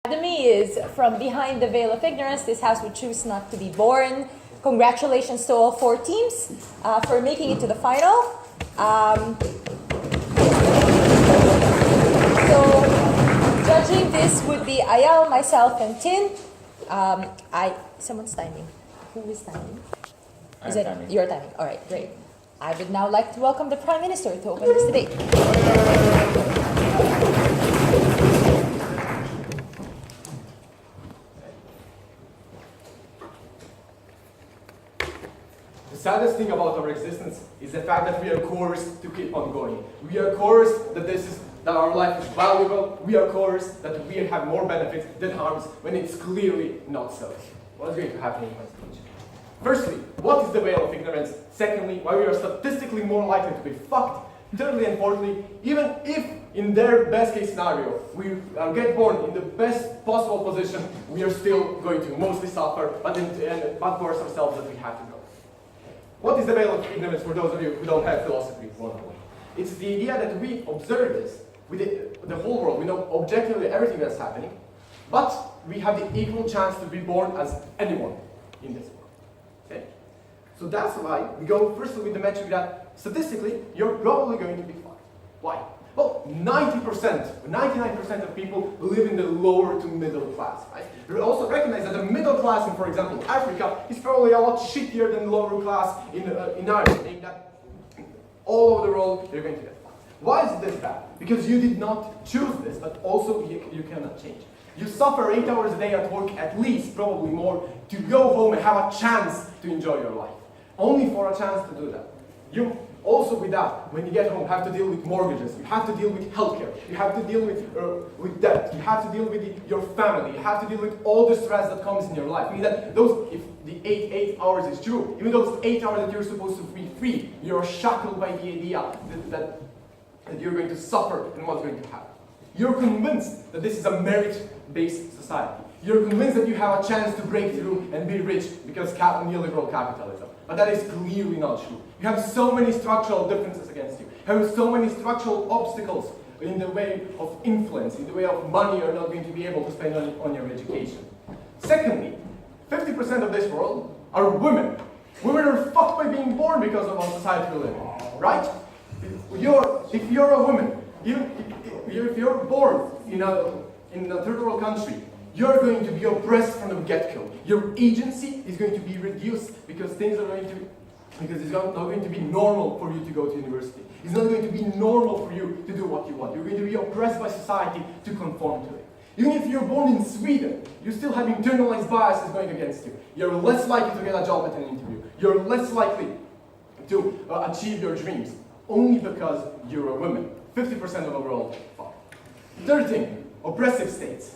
Academy is from behind the veil of ignorance. This house would choose not to be born. Congratulations to all 4 teams for making it to the final. So judging this would be Ayal, myself, and Tin. Someone's timing. Who is timing? I'm timing. You're timing. All right, great. I would now like to welcome the Prime Minister to open this debate. The saddest thing about our existence is the fact that we are coerced to keep on going. We are coerced that our life is valuable. We are coerced that we have more benefits than harms when it's clearly not so. What is going to happen in my speech? Firstly, what is the veil of ignorance? Secondly, why we are statistically more likely to be fucked. Thirdly and fourthly, even if in their best case scenario we get born in the best possible position, we are still going to mostly suffer, but in the end, force ourselves that we have to go. What is the veil of ignorance for those of you who don't have philosophy 101? It's the idea that we observe this with the whole world. We know objectively everything that's happening, but we have the equal chance to be born as anyone in this world. Okay? So that's why we go firstly with the metric that statistically you're probably going to be fucked. Why? Well, 99% of people live in the lower to middle class, right? We also recognize that the middle class in, for example, Africa is probably a lot shittier than the lower class in Ireland, meaning that all over the world you're going to get fucked. Why is this bad? Because you did not choose this, but also you cannot change. You suffer 8 hours a day at work, at least, probably more, to go home and have a chance to enjoy your life. Only for a chance to do that. You also with that, when you get home, have to deal with mortgages, you have to deal with healthcare, you have to deal with debt, you have to deal with your family, you have to deal with all the stress that comes in your life. I mean that if the 8 hours is true, even those 8 hours that you're supposed to be free, you're shackled by the idea that you're going to suffer and what's going to happen. You're convinced that this is a merit-based society. You're convinced that you have a chance to break through and be rich because neoliberal capitalism. But that is clearly not true. You have so many structural differences against you. You have so many structural obstacles in the way of influence, in the way of money you're not going to be able to spend on your education. Secondly, 50% of this world are women. Women are fucked by being born because of our society we live in, right? If you're a woman, even if you're born in a third world country, you're going to be oppressed from the get-go. Your agency is going to be reduced because it's not going to be normal for you to go to university. It's not going to be normal for you to do what you want. You're going to be oppressed by society to conform to it. Even if you're born in Sweden, you still have internalized biases going against you. You're less likely to get a job at an interview. You're less likely to achieve your dreams, only because you're a woman. 50% of the world. Third thing, oppressive states.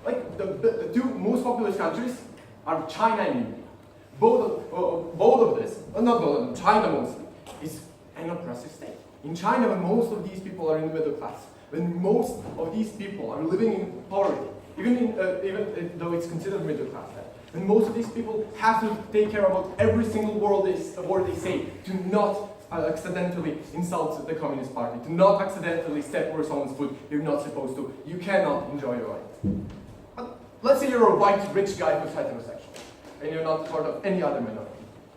Like the 2 most populous countries are China and India. Both of this, not both of them, China mostly, is an oppressive state. In China, when most of these people are in the middle class, when most of these people are living in poverty, even though it's considered middle class, when most of these people have to take care about every single word they say, to not accidentally insult the Communist Party, to not accidentally step over someone's foot you're not supposed to, you cannot enjoy your life. Let's say you're a white, rich guy who's heterosexual, and you're not part of any other minority.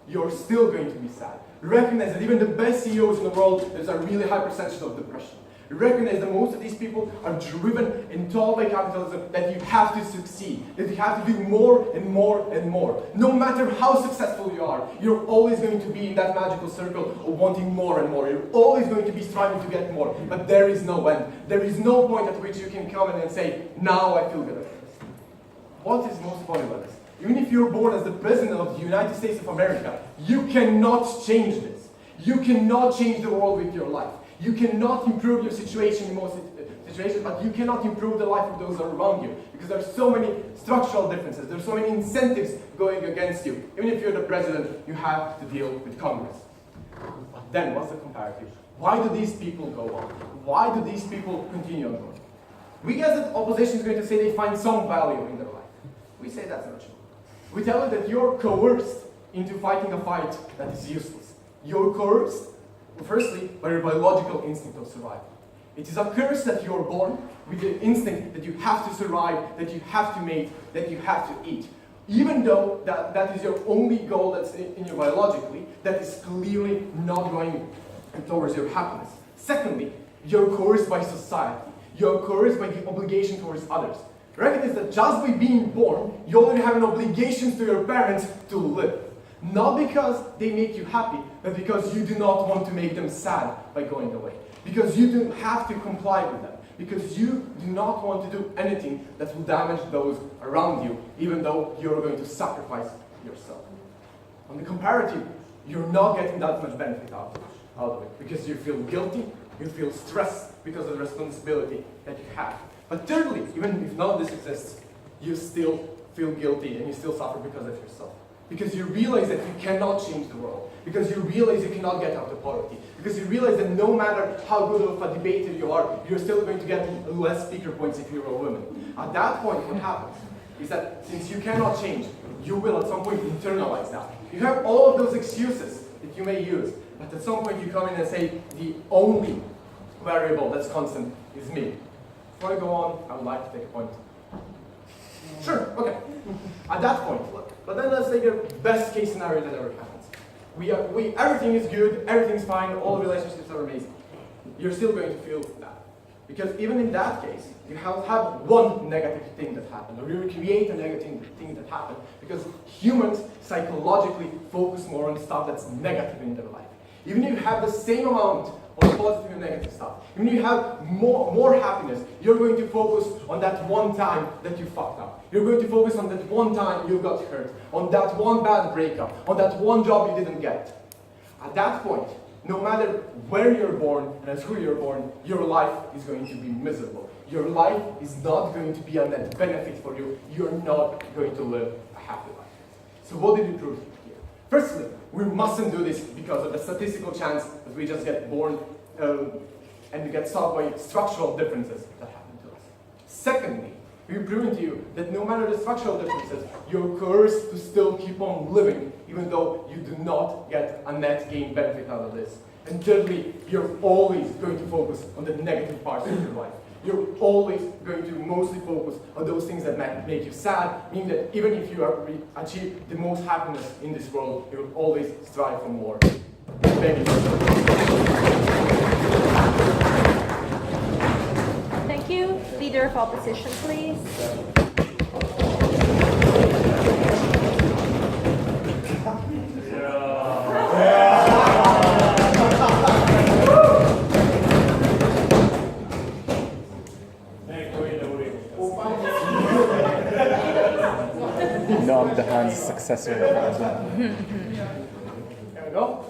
You're still going to be sad. Recognize that even the best CEOs in the world, there's a really high percentage of depression. Recognize that most of these people are driven and told by capitalism that you have to succeed, that you have to do more and more and more. No matter how successful you are, you're always going to be in that magical circle of wanting more and more. You're always going to be striving to get more, but there is no end. There is no point at which you can come in and say, now I feel good. What is most funny about this? Even if you're born as the President of the United States of America, you cannot change this. You cannot change the world with your life. You cannot improve your situation in most situations, but you cannot improve the life of those around you because there are so many structural differences. There are so many incentives going against you. Even if you're the President, you have to deal with Congress. But then, what's the comparative? Why do these people go on? Why do these people continue on going? We guess that opposition is going to say they find some value in their life. We say that's not true. We tell you that you're coerced into fighting a fight that is useless. You're coerced, firstly, by your biological instinct of survival. It is a curse that you're born with the instinct that you have to survive, that you have to mate, that you have to eat. Even though that is your only goal that's in you biologically, that is clearly not going towards your happiness. Secondly, you're coerced by society. You're coerced by the obligation towards others. Recognize that just by being born, you already have an obligation to your parents to live. Not because they make you happy, but because you do not want to make them sad by going away. Because you do have to comply with them. Because you do not want to do anything that will damage those around you, even though you're going to sacrifice yourself. On the comparative, you're not getting that much benefit out of it. Because you feel guilty, you feel stressed because of the responsibility that you have. But thirdly, even if none of this exists, you still feel guilty and you still suffer because of yourself. Because you realize that you cannot change the world. Because you realize you cannot get out of poverty. Because you realize that no matter how good of a debater you are, you're still going to get less speaker points if you're a woman. At that point, what happens is that since you cannot change, you will at some point internalize that. You have all of those excuses that you may use, but at some point you come in and say, the only variable that's constant is me. Before I go on, I would like to take a point. Sure, okay. At that point, look. But then let's take the best case scenario that ever happens. Everything is good, everything's fine, all relationships are amazing. You're still going to feel that. Because even in that case, you have one negative thing that happened, or you create a negative thing that happened, because humans psychologically focus more on stuff that's negative in their life. Even if you have the same amount of positive and negative stuff, even if you have more happiness, you're going to focus on that one time that you fucked up. You're going to focus on that one time you got hurt, on that one bad breakup, on that one job you didn't get. At that point, no matter where you're born and as who you're born, your life is going to be miserable. Your life is not going to be a net benefit for you. You're not going to live a happy life. So what did we prove here? Firstly, we mustn't do this because of the statistical chance that we just get born and we get solved by structural differences that happen to us. Secondly, we've proven to you that no matter the structural differences, you're coerced to still keep on living, even though you do not get a net gain benefit out of this. And thirdly, you're always going to focus on the negative parts of your life. You're always going to mostly focus on those things that make you sad, meaning that even if you achieve the most happiness in this world, you will always strive for more. Thank you. Thank you. Leader of opposition, please. No, I'm the Hans successor. There we go.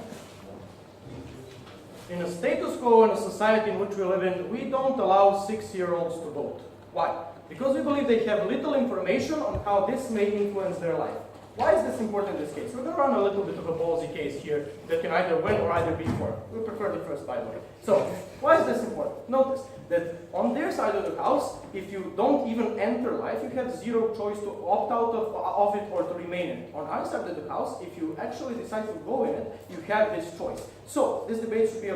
In a status quo in a society in which we live in, we don't allow 6-year-olds to vote. Why? Because we believe they have little information on how this may influence their life. Why is this important in this case? We're going to run a little bit of a ballsy case here that can either win or either be for. We prefer the first, by the way. So, why is this important? Notice that on their side of the house, if you don't even enter life, you have zero choice to opt out of it or to remain in it. On our side of the house, if you actually decide to go in it, you have this choice. So, this debate should be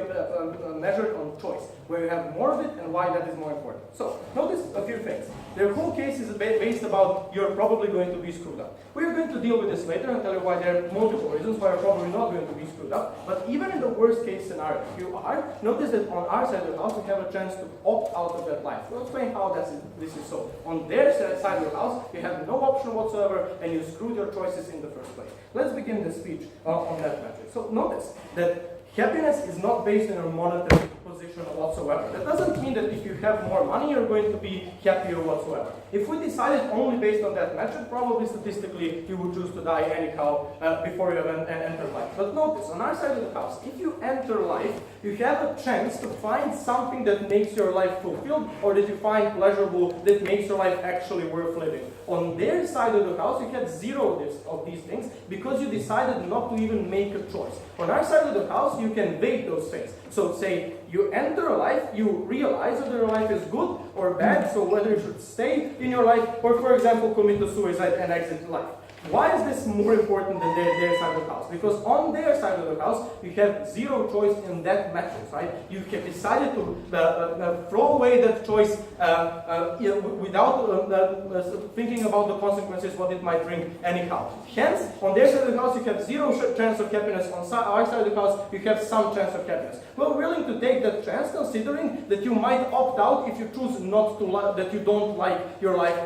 measured on choice, where you have more of it and why that is more important. So, notice a few things. Their whole case is based about you're probably going to be screwed up. We are going to deal with this later and tell you why there are multiple reasons why you're probably not going to be screwed up. But even in the worst case scenario, if you are, notice that on our side of the house, we have a chance to opt out of that life. We'll explain how this is so. On their side of the house, you have no option whatsoever, and you screwed your choices in the first place. Let's begin the speech on that matter. So notice that happiness is not based on your monetary position whatsoever. That doesn't mean that if you have more money, you're going to be happier whatsoever. If we decided only based on that metric, probably statistically you would choose to die anyhow before you have entered life. But notice, on our side of the house, if you enter life, you have a chance to find something that makes your life fulfilled or that you find pleasurable, that makes your life actually worth living. On their side of the house, you had zero of these things because you decided not to even make a choice. On our side of the house, you can weigh those things. So say you enter a life, you realize that your life is good, or bad, so whether you should stay in your life or, for example, commit to suicide and exit life. Why is this more important than their side of the house? Because on their side of the house, you have zero choice in that matters, right? You have decided to throw away that choice without thinking about the consequences, what it might bring anyhow. Hence, on their side of the house, you have zero chance of happiness. On our side of the house, you have some chance of happiness. We're willing to take that chance, considering that you might opt out if you choose not to that you don't like your life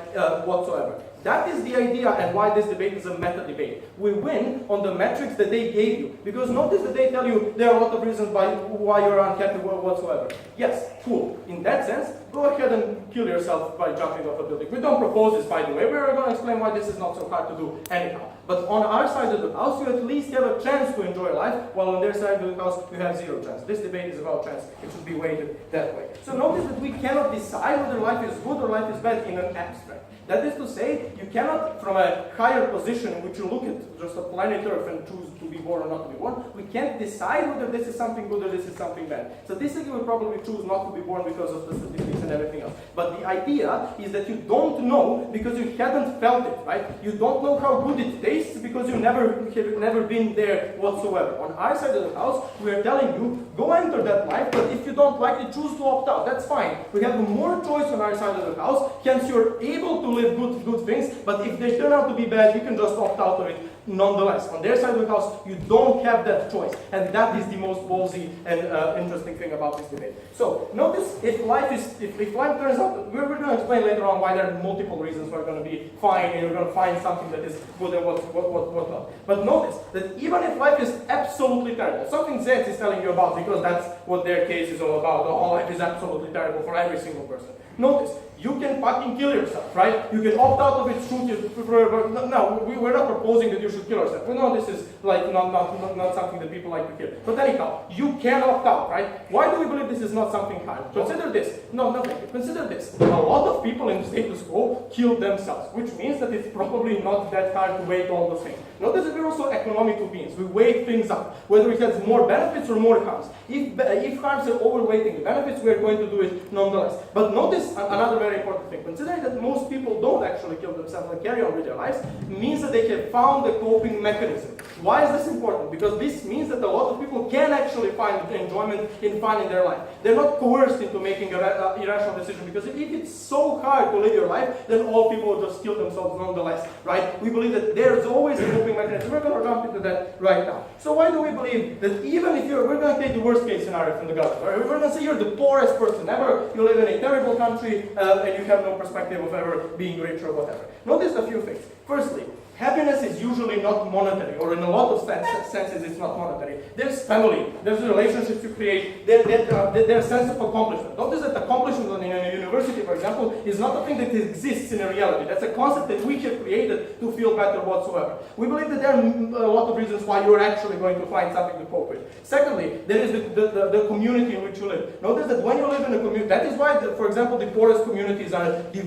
whatsoever. That is the idea and why this debate is a meta debate. We win on the metrics that they gave you. Because notice that they tell you there are a lot of reasons why you're unhappy whatsoever. Yes, cool. In that sense, go ahead and kill yourself by jumping off a building. We don't propose this, by the way. We're going to explain why this is not so hard to do anyhow. But on our side of the house, you at least have a chance to enjoy life, while on their side of the house, you have zero chance. This debate is about chance. It should be weighted that way. So notice that we cannot decide whether life is good or life is bad in an abstract. That is to say, you cannot, from a higher position in which you look at just a planet Earth and choose to be born or not to be born, we can't decide whether this is something good or this is something bad. Statistically, we probably choose not to be born because of the statistics and everything else. But the idea is that you don't know because you haven't felt it, right? You don't know how good it tastes because you have never been there whatsoever. On our side of the house, we are telling you, go enter that life, but if you don't like it, choose to opt out. That's fine. We have more choice on our side of the house, hence you're able to live good things, but if they turn out to be bad, you can just opt out of it nonetheless. On their side of the house, you don't have that choice, and that is the most ballsy and interesting thing about this debate. So notice if life turns out, we're going to explain later on why there are multiple reasons why you're going to be fine and you're going to find something that is good and what not. But notice that even if life is absolutely terrible, something Zed is telling you about because that's what their case is all about. Oh, life is absolutely terrible for every single person. Notice, you can fucking kill yourself, right? You can opt out of it, shoot it, no, we're not proposing that you should kill yourself. We know this is like not something that people like to hear. But anyhow, you can opt out, right? Why do we believe this is not something hard? Consider this. No, nothing. Consider this. A lot of people in the status quo kill themselves, which means that it's probably not that hard to weigh all the things. Notice that we're also economical beings. We weigh things up, whether it has more benefits or more harms. If harms are overweighting the benefits, we are going to do it nonetheless. But notice another very important thing. Considering that most people don't actually kill themselves and carry on with their lives, means that they have found a coping mechanism. Why is this important? Because this means that a lot of people can actually find enjoyment in fun in their life. They're not coerced into making an irrational decision, because if it's so hard to live your life, then all people will just kill themselves nonetheless, right? We believe that there's always a coping mechanism. We're going to jump into that right now. So why do we believe that even if we're going to take the worst case scenario from the government, right? We're going to say you're the poorest person ever, you live in a terrible country, and you have no perspective of ever being rich or whatever. Notice a few things. Firstly, happiness is usually not monetary, or in a lot of senses it's not monetary. There's family, there's relationships you create, there's sense of accomplishment. Notice that accomplishment in a university, for example, is not a thing that exists in a reality. That's a concept that we have created to feel better whatsoever. We believe that there are a lot of reasons why you're actually going to find something to cope with. Secondly, there is the community in which you live. Notice that when you live in a community, that is why, for example, the poorest communities are the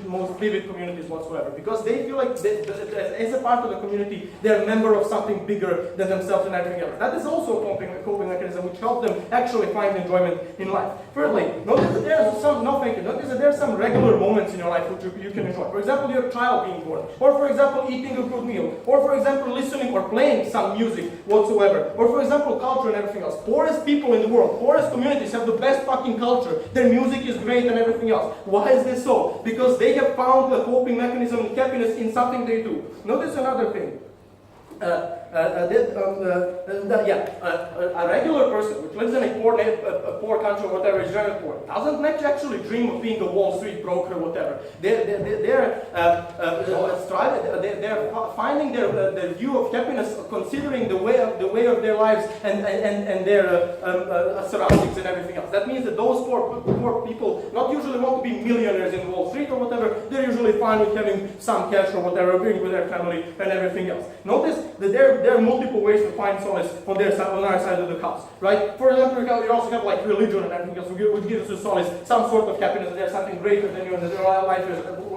most vivid communities whatsoever, because they feel like as a part of the community, they're a member of something bigger than themselves and everything else. That is also a coping mechanism which helps them actually find enjoyment in life. Thirdly, notice that there's some regular moments in your life which you can enjoy. For example, your child being born, or for example, eating a good meal, or for example, listening or playing some music whatsoever, or for example, culture and everything else. Poorest people in the world, poorest communities have the best fucking culture. Their music is great and everything else. Why is this so? Because they have found a coping mechanism and happiness in something they do. Notice another thing. A regular person which lives in a poor country or whatever, is very poor, doesn't actually dream of being a Wall Street broker or whatever. They're finding their view of happiness considering the way of their lives and their surroundings and everything else. That means that those poor people not usually want to be millionaires in Wall Street or whatever. They're usually fine with having some cash or whatever, being with their family and everything else. Notice that there are multiple ways to find solace on their side, on our side of the house, right? For example, you also have like religion and everything else, which gives you solace, some sort of happiness, that there's something greater than you, and that your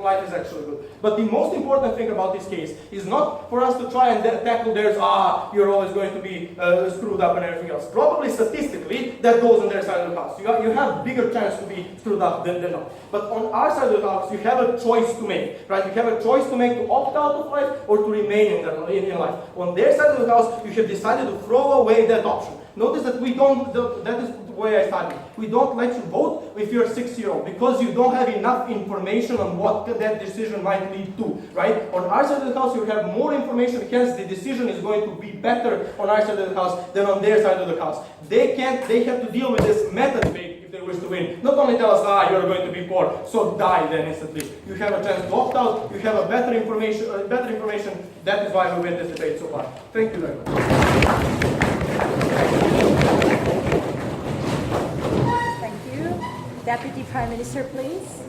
life is actually good. But the most important thing about this case is not for us to try and tackle theirs, you're always going to be screwed up and everything else. Probably statistically, that goes on their side of the house. You have bigger chance to be screwed up than not. But on our side of the house, you have a choice to make, right? You have a choice to make to opt out of life or to remain in life. On their side of the house, you have decided to throw away that option. Notice that we don't, that is the way I studied. We don't let you vote if you're a 6-year-old because you don't have enough information on what that decision might lead to, right? On our side of the house, you have more information, hence the decision is going to be better on our side of the house than on their side of the house. They have to deal with this method debate if they wish to win. Not only tell us, you're going to be poor, so die then instantly. You have a chance to opt out, you have a better information. That is why we win this debate so far. Thank you very much. Thank you. Deputy Prime Minister, please.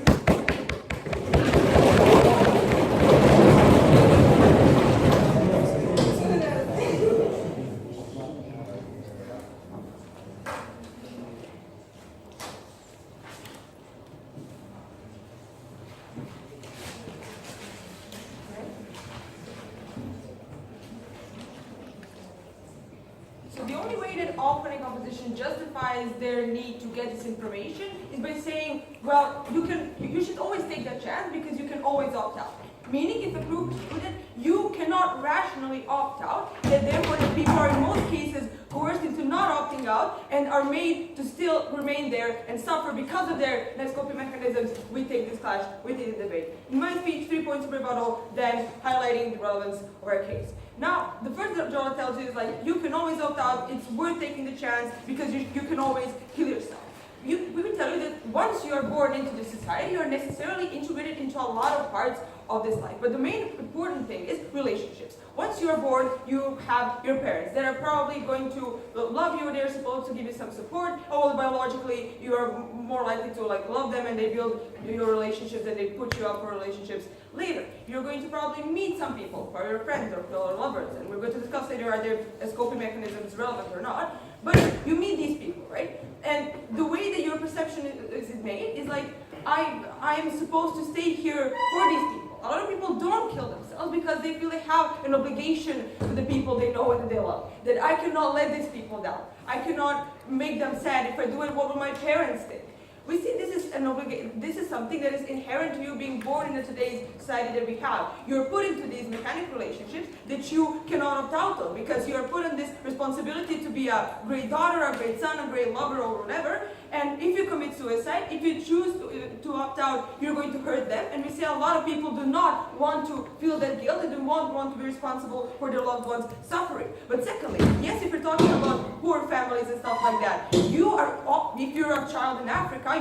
Justifies their need to get this information is by saying, well, you should always take that chance because you can always opt out. Meaning, if a group is excluded, you cannot rationally opt out, and therefore the people are in most cases coerced into not opting out and are made to still remain there and suffer because of their coping mechanisms. We take this clash, we take the debate. In my speech, 3 points of rebuttal, then highlighting the relevance of our case. Now, the first that Djoleta tells you is like, you can always opt out, it's worth taking the chance because you can always kill yourself. We will tell you that once you are born into this society, you are necessarily integrated into a lot of parts of this life. But the main important thing is relationships. Once you are born, you have your parents that are probably going to love you, they're supposed to give you some support, or biologically you are more likely to love them and they build your relationships and they put you up for relationships later. You're going to probably meet some people, or your friends or lovers, and we're going to discuss later are their coping mechanisms relevant or not. But you meet these people, right? And the way that your perception is made is like, I'm supposed to stay here for these people. A lot of people don't kill themselves because they feel they have an obligation to the people they know and that they love. That I cannot let these people down. I cannot make them sad. If I do it, what will my parents think? We see this is an obligation. This is something that is inherent to you being born in today's society that we have. You're put into these mechanic relationships that you cannot opt out of because you are put on this responsibility to be a great daughter, a great son, a great lover, or whatever. And if you commit suicide, if you choose to opt out, you're going to hurt them. And we see a lot of people do not want to feel that guilt. They do not want to be responsible for their loved ones suffering. But secondly, yes, if you're talking about poor families and stuff like that, if you're a child in Africa,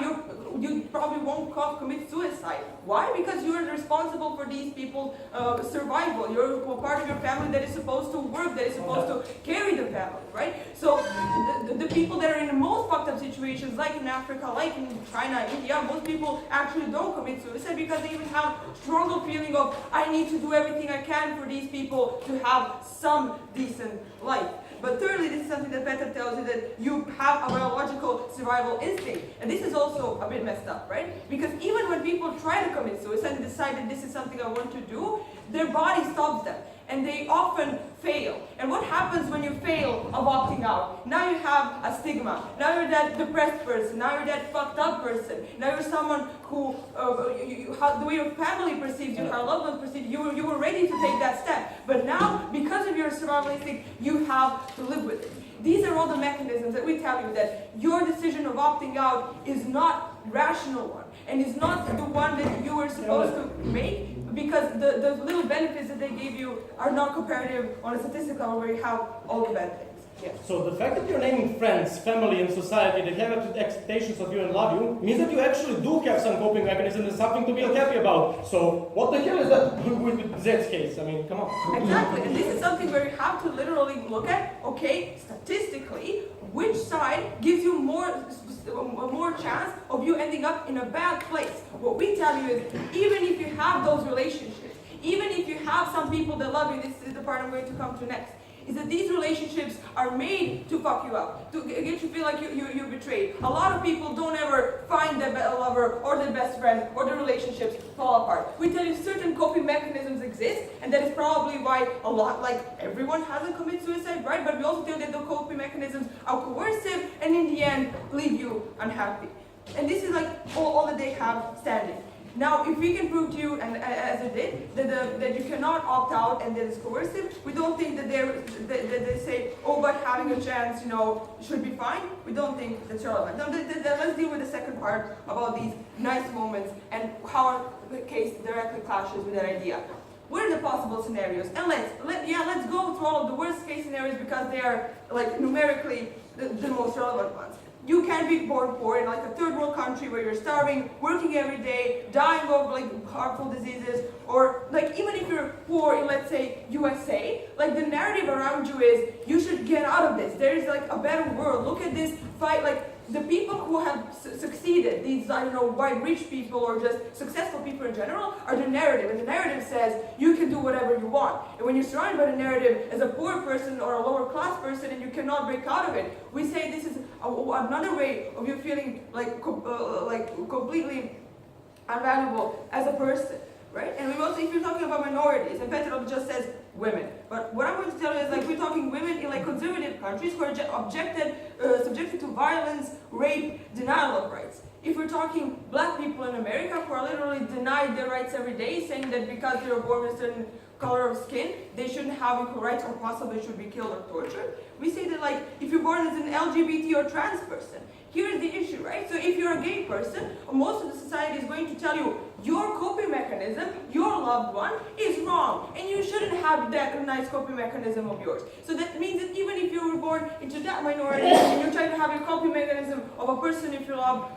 you probably won't commit suicide. Why? Because you are responsible for these people's survival. You're part of your family that is supposed to work, that is supposed to carry the family, right? So the people that are in the most fucked up situations, like in Africa, like in China, India, most people actually don't commit suicide because they even have stronger feeling of, I need to do everything I can for these people to have some decent life. But thirdly, this is something that Peter tells you, that you have a biological survival instinct. And this is also a bit messed up, right? Because even when people try to commit suicide and decide that this is something I want to do, their body stops them. And they often fail. And what happens when you fail of opting out? Now you have a stigma. Now you're that depressed person. Now you're that fucked up person. Now you're someone who, the way your family perceives you, how loved ones perceive you, you were ready to take that step. But now, because of your survival instinct, you have to live with it. These are all the mechanisms that we tell you that your decision of opting out is not rational one. And is not the one that you were supposed to make. Because the little benefits that they give you are not comparative on a statistical level where you have all the bad things. Yes. So the fact that you're naming friends, family, and society that have expectations of you and love you means that you actually do have some coping mechanism and something to be happy about. So what the hell is that with Zed's case? I mean, come on. Exactly. And this is something where you have to literally look at, okay, statistically, which side gives you more chance of you ending up in a bad place. What we tell you is, even if you have those relationships, even if you have some people that love you, this is the part I'm going to come to next. is that these relationships are made to fuck you up, to get you feel like you're betrayed. A lot of people don't ever find their lover or their best friend or their relationships fall apart. We tell you certain coping mechanisms exist, and that is probably why a lot, like everyone hasn't committed suicide, right? But we also tell you that the coping mechanisms are coercive and in the end leave you unhappy. And this is like all that they have standing. Now, if we can prove to you, and as it did, that you cannot opt out and that it's coercive, we don't think that they say, oh, but having a chance, should be fine. We don't think that's relevant. Now, let's deal with the second part about these nice moments and how the case directly clashes with that idea. What are the possible scenarios? And let's go through all of the worst case scenarios because they are like numerically the most relevant ones. You can be born poor in like a third world country where you're starving, working every day, dying of like harmful diseases, or like even if you're poor in, let's say, USA, like the narrative around you is you should get out of this. There is like a better world. Look at this fight. Like the people who have succeeded, these, I don't know, white rich people or just successful people in general, are the narrative. And the narrative says you can do whatever you want. And when you're surrounded by the narrative as a poor person or a lower class person and you cannot break out of it, we say this is another way of you feeling like completely unvaluable as a person, right? And we also, if you're talking about minorities, and Petrov just says women. But what I'm going to tell you is like we're talking women in like conservative countries who are subjected to violence, rape, denial of rights. If we're talking black people in America who are literally denied their rights every day, saying that because they're born with a certain color of skin, they shouldn't have equal rights or possibly should be killed or tortured. We say that like if you're born as an LGBT or trans person, here's the issue, right? So if you're a gay person, most of the society is going to tell you your coping mechanism, your loved one, is wrong. And you shouldn't have that nice coping mechanism of yours. So that means that even if you were born into that minority and you're trying to have a coping mechanism of a person if you love,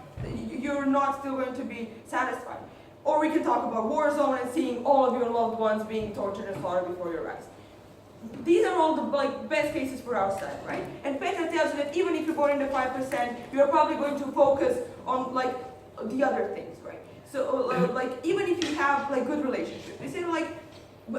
you're not still going to be satisfied. Or we can talk about war zone and seeing all of your loved ones being tortured and slaughtered before your eyes. These are all the best cases for our side, right? And Petra tells you that even if you're born in the 5%, you're probably going to focus on like the other things, right? So even if you have like good relationships, they say like,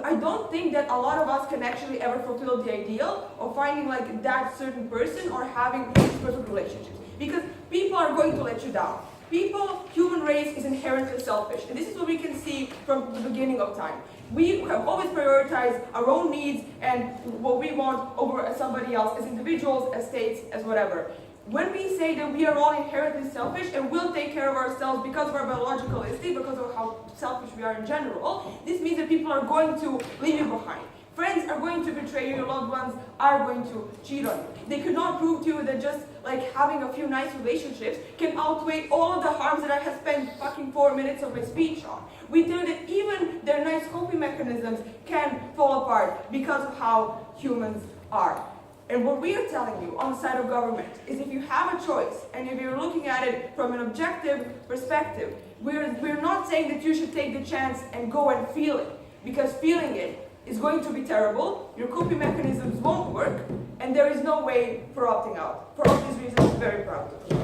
I don't think that a lot of us can actually ever fulfill the ideal of finding like that certain person or having perfect relationships, because people are going to let you down. Human race is inherently selfish, and this is what we can see from the beginning of time. We have always prioritized our own needs and what we want over somebody else, as individuals, as states, as whatever. When we say that we are all inherently selfish and will take care of ourselves because of our biological instinct, because of how selfish we are in general, this means that people are going to leave you behind. Friends are going to betray you, your loved ones are going to cheat on you. They could not prove to you that just like having a few nice relationships can outweigh all of the harms that I have spent fucking 4 minutes of my speech on. We know that even their nice coping mechanisms can fall apart because of how humans are. And what we are telling you on the side of government is if you have a choice and if you're looking at it from an objective perspective, we're not saying that you should take the chance and go and feel it, because feeling it is going to be terrible, your coping mechanisms won't work, and there is no way for opting out. For all these reasons, I'm very proud of you.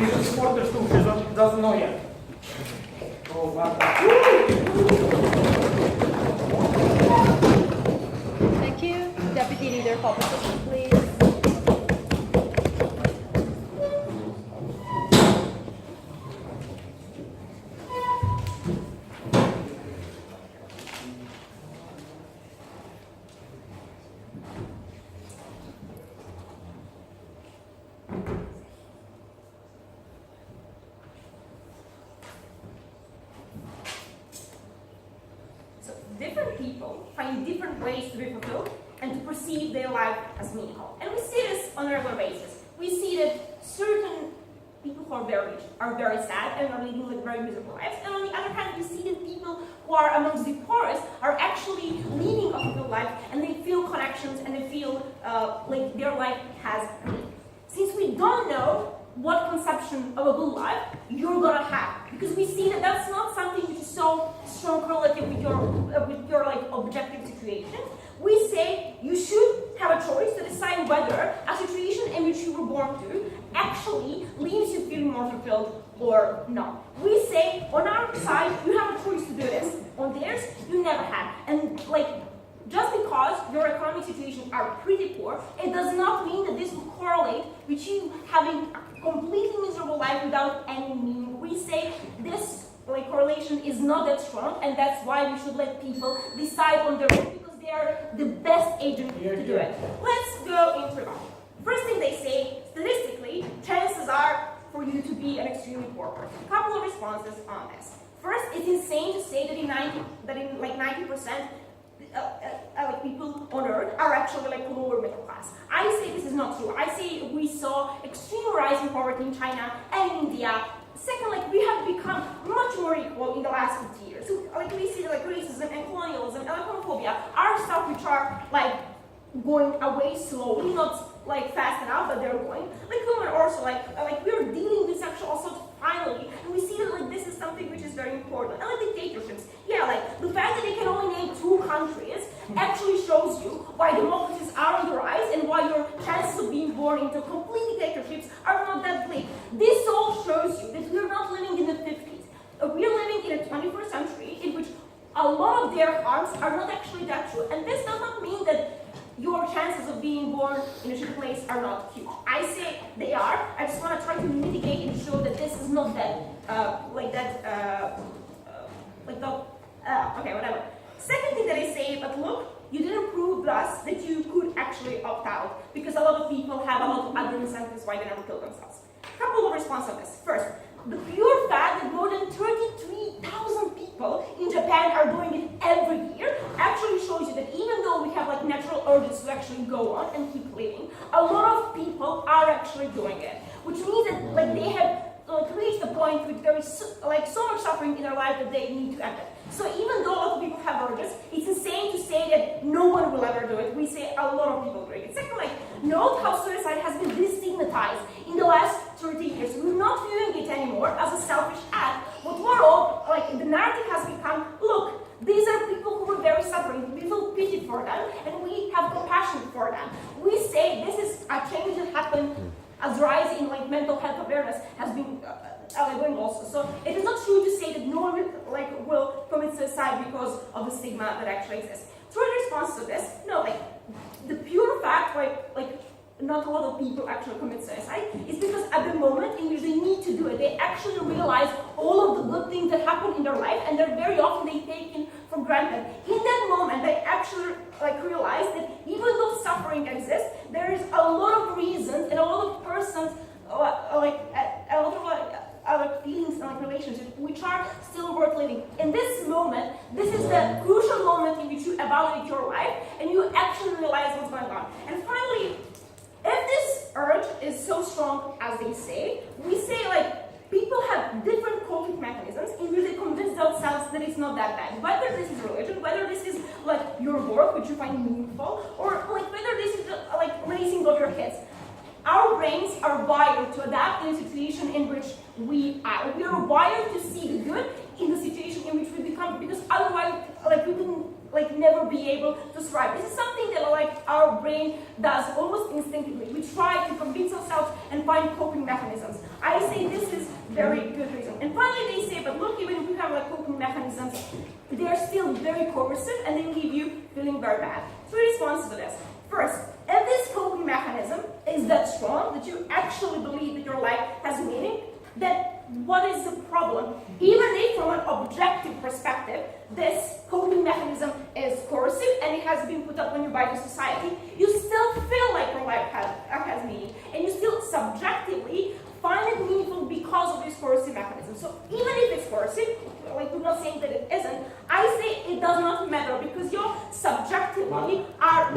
He's a supporter too, he doesn't know yet. Oh, wow. Thank you. Deputy Leader, call position, please. Different people find different ways to be fulfilled and to perceive their life as meaningful. And we see this on a regular basis. We see that certain people who are very rich are very sad and are living like very miserable lives. And on the other hand, we see that people who are amongst the poorest are actually leading a fulfilled life, and they feel connections and they feel like their life has meaning. Since we don't know what conception of a good life you're gonna have, because we see that that's not something which is so strong correlative with your like objective situation, we say you should have a choice to decide whether a situation in which you were born to actually leaves you feeling more fulfilled or or not. We say on our side you have a choice to do this. On theirs you never had. And like just because your economic situations are pretty poor, it does not mean that this will correlate with you having a completely miserable life without any meaning. We say this like correlation is not that strong, and that's why we should let people decide on their own because they are the best agent to do it. Let's go into that. First thing they say, statistically, chances are for you to be an extremely poor person. A couple of responses on this. First, it's insane to say that in 90% like people on Earth are actually like lower middle class. I say this is not true. I say we saw extreme rise in poverty in China and India. Second, like we have become much more equal in the last 50 years. So, like we see like racism and colonialism and homophobia are stuff which are like going away slowly, not like fast enough, but they're going. Like women also like we're dealing with sexual assault finally, and we see that like this is something which is very important. And like dictatorships, yeah, like the fact that they can only name 2 countries actually shows you why democracies are on the rise and why your chances of being born into complete dictatorships are not that bleak. This all shows you that we're not living in the 50s. We're living in a 21st century in which a lot of their harms are not actually that true. And this does not mean that your chances of being born in a shitty place are not huge. I say they are. I just want to try to mitigate and show that this is not that, okay, whatever. Second thing that I say, but look, you didn't prove to us that you could actually opt out because a lot of people have a lot of other incentives why they never kill themselves. A couple of responses on this. First, the pure fact that more than 33,000 people in Japan are doing it every year actually shows you that even though we have like natural urges to actually go on and keep living, a lot of people are actually doing it, which means that like they have reached the point where there is so much suffering in their life that they need to end it. So even though a lot of people have urges, it's insane to say that no one will ever do it. We say a lot of people doing it. Second, note how suicide has been destigmatized in the last 30 years. We're not viewing it anymore as a selfish act, but more of, the narrative has become, look, these are people who were very suffering. We feel pity for them, and we have compassion for them. We say this is a change that happened as rise in mental health awareness has been going also. So it is not true to say that no one will commit suicide because of the stigma that actually exists. Third response to this, no, the pure fact not a lot of people actually commit suicide is because at the moment in which they need to do it, they actually realize all of the good things that happen in their life, and they're very often they taken for granted. In that moment, they actually realize that even though suffering exists, there is a lot of reasons and a lot of persons, a lot of feelings and relationships which are still worth living. In this moment, this is the crucial moment in which you evaluate your life and you actually realize what's going on. And finally, if this urge is so strong as they say, we say people have different coping mechanisms in which they convince themselves that it's not that bad. Whether this is religion, whether this is your work, which you find meaningful, or whether this is raising of your kids. Our brains are wired to adapt in a situation in which we are. We are wired to see the good in the situation in which we become, because otherwise, we can never be able to survive. This is something that our brain does almost instinctively. We try to convince ourselves and find coping mechanisms. I say this is very good reason. And finally, they say, but look, even if we have coping mechanisms, they are still very coercive and they leave you feeling very bad. Three responses to this. First, if this coping mechanism is that strong that you actually believe that your life has meaning, then what is the problem? Even if from an objective perspective, this coping mechanism is coercive and it has been put up on you by the society, you still feel like your life has meaning, and you still subjectively find it meaningful because of this coercive mechanism. So even if it's coercive, we're not saying that it isn't, I say it does not matter because you subjectively are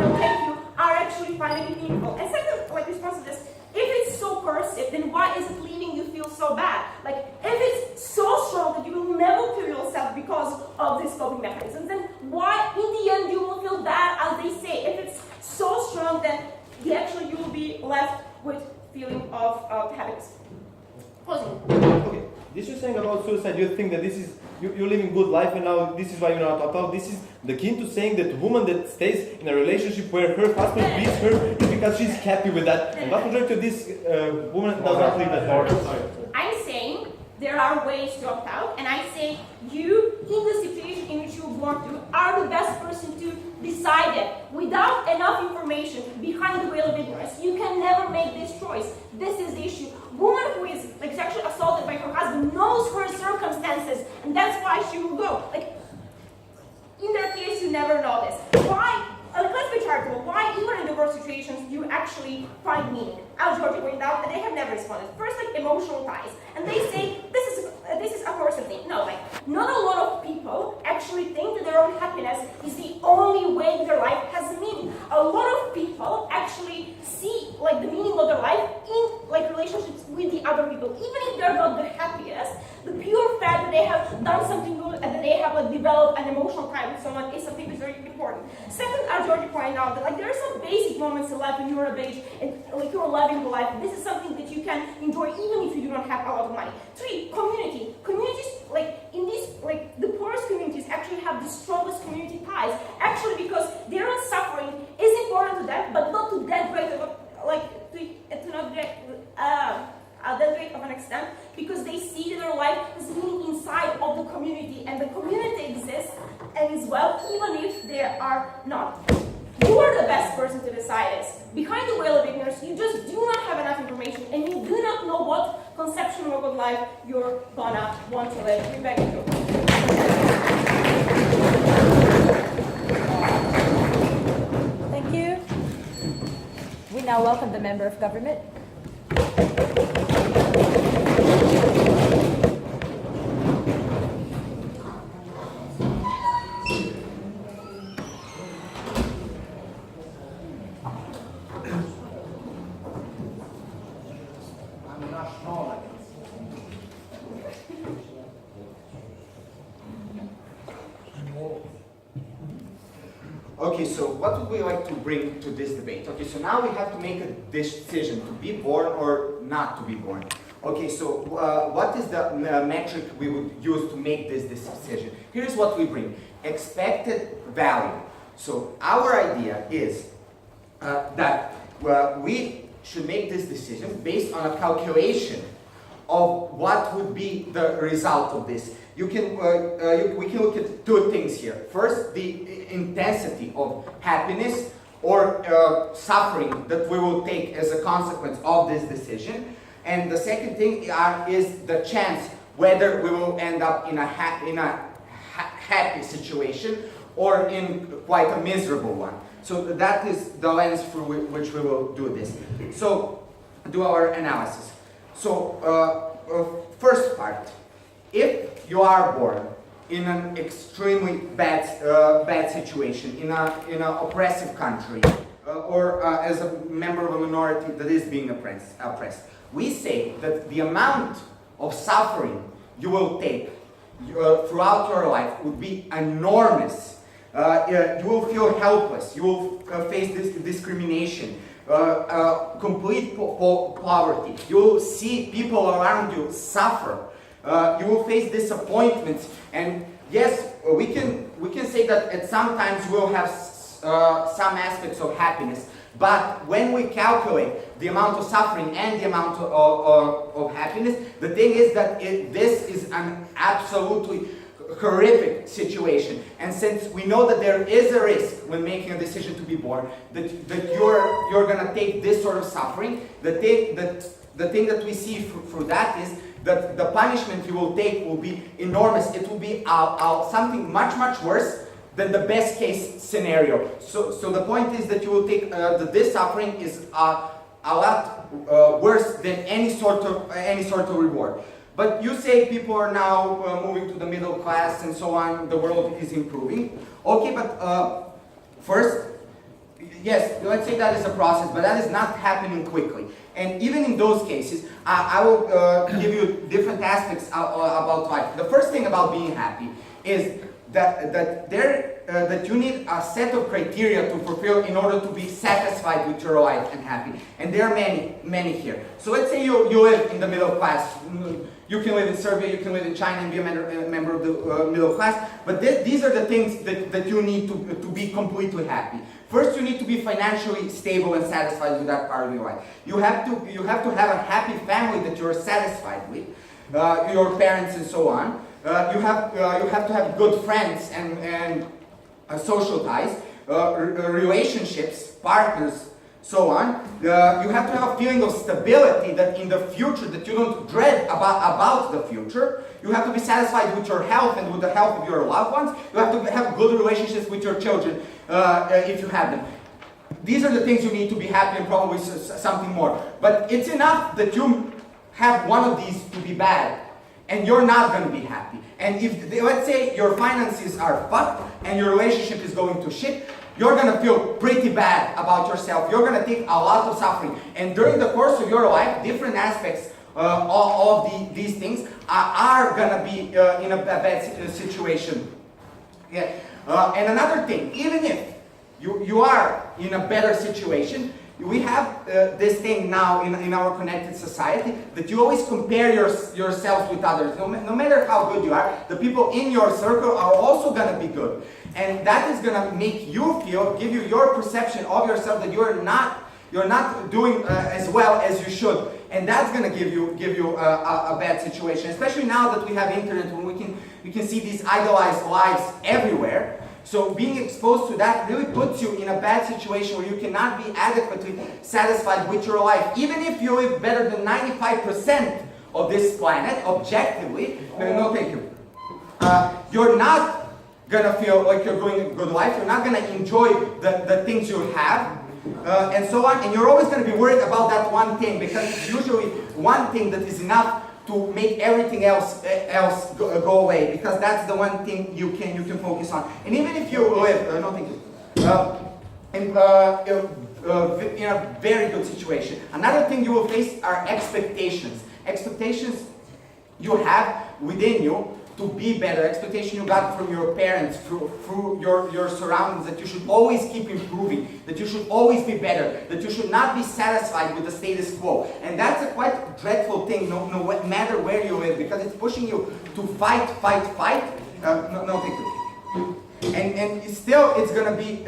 actually finding it meaningful. And second, response to this, if it's so coercive, then why is it leaving you feel so bad? If it's so strong that you will never kill yourself because of these coping mechanisms, then why in the end you will feel bad, as they say? If it's so strong, then you will be left with feeling of happiness. Closing. Okay, this you're saying about suicide, you think that this is, you're living good life and now this is why you're not opt out. This is the key to saying that the woman that stays in a relationship where her husband beats her is because she's happy with that. And vast majority of this woman does not live that life. I'm saying there are ways to opt out, and I say you, in the situation in which you want to, are the best person to decide it. Without enough information behind the veil of ignorance, you can never make this choice. This is the issue. Woman who is like sexually assaulted by her husband knows her circumstances, and that's why she will go. Like, in that case, you never know this. Why? Let's be charitable. Why, even in divorce situations, you actually find meaning? As Georgia pointed out, and they have never responded. First, like emotional ties, and they say this is a person thing. No, like not a lot of people actually think that their own happiness is the only way their life has meaning. A lot of people actually see like the meaning of their life in like relationships with the other people, even if they're not the happiest. The pure fact that they have done something good and that they have like developed an emotional tie with someone is something that's very important. Second, as Georgia pointed out, that like there are some basic moments in life when you're of age and like you're loving the life. This is something that you can enjoy even if you do not have a lot of money. Three, community. Communities like in these like the poorest communities actually have the strongest community ties. Actually, because their own suffering is important to them, but not to that great of a, like to not that great of an extent, because they see that their life is meaning inside of the community, and the community exists and is well even if they are not. You are the best person to decide this. Behind the veil of ignorance, you just do not have enough information, and you do not know what conception of a good life you're gonna want to live. We beg you. Thank you. We now welcome the member of government. Okay, so what would we like to bring to this debate? Okay, so now we have to make a decision to be born or not to be born. Okay, so what is the metric we would use to make this decision? Here's what we bring: expected value. So our idea is that we should make this decision based on a calculation of what would be the result of this. We can look at two things here. First, the intensity of happiness or suffering that we will take as a consequence of this decision. And the second thing is the chance whether we will end up in a happy situation or in quite a miserable one. So that is the lens through which we will do this. So do our analysis. So first part, if you are born in an extremely bad situation, in an oppressive country, or as a member of a minority that is being oppressed, we say that the amount of suffering you will take throughout your life would be enormous. You will feel helpless. You will face this discrimination, complete poverty. You will see people around you suffer. You will face disappointments, and yes, we can say that at some times we'll have some aspects of happiness. But when we calculate the amount of suffering and the amount of happiness, the thing is that this is an absolutely horrific situation. And since we know that there is a risk when making a decision to be born, that you're gonna take this sort of suffering, the thing that we see through that is that the punishment you will take will be enormous. It will be something much worse than the best case scenario. So the point is that you will take this suffering is a lot worse than any sort of reward. But you say people are now moving to the middle class and so on. The world is improving. Okay, but first, yes, let's say that is a process, but that is not happening quickly. And even in those cases, I will give you different aspects about life. The first thing about being happy is that you need a set of criteria to fulfill in order to be satisfied with your life and happy. And there are many here. So let's say you live in the middle class. You can live in Serbia, you can live in China and be a member of the middle class. But these are the things that you need to be completely happy. First, you need to be financially stable and satisfied with that part of your life. You have to have a happy family that you're satisfied with. your parents and so on. You have to have good friends and social ties, relationships, partners, so on. You have to have a feeling of stability that in the future, that you don't dread about the future. You have to be satisfied with your health and with the health of your loved ones. You have to have good relationships with your children if you have them. These are the things you need to be happy and probably something more. But it's enough that you have one of these to be bad and you're not going to be happy. And if, let's say, your finances are fucked and your relationship is going to shit, you're going to feel pretty bad about yourself. You're going to take a lot of suffering. And during the course of your life, different aspects of these things are going to be in a bad situation. Yeah. And another thing, even if you are in a better situation, we have this thing now in our connected society that you always compare yourself with others. No matter how good you are, the people in your circle are also going to be good. And that is going to make you give you your perception of yourself that you're not doing as well as you should. And that's going to give you a bad situation, especially now that we have internet, when we can see these idolized lives everywhere. So being exposed to that really puts you in a bad situation where you cannot be adequately satisfied with your life. Even if you live better than 95% of this planet, objectively, no thank you. You're not gonna feel like you're doing a good life. You're not gonna enjoy the things you have, and so on. And you're always gonna be worried about that one thing, because it's usually one thing that is enough to make everything else go away, because that's the one thing you can focus on. And even if you live, no thank you, in a very good situation, another thing you will face are expectations. Expectations you have within you to be better, expectation you got from your parents, through your surroundings, that you should always keep improving, that you should always be better, that you should not be satisfied with the status quo. And that's a quite dreadful thing, no matter where you live, because it's pushing you to fight. No, thank you. And still, it's gonna be a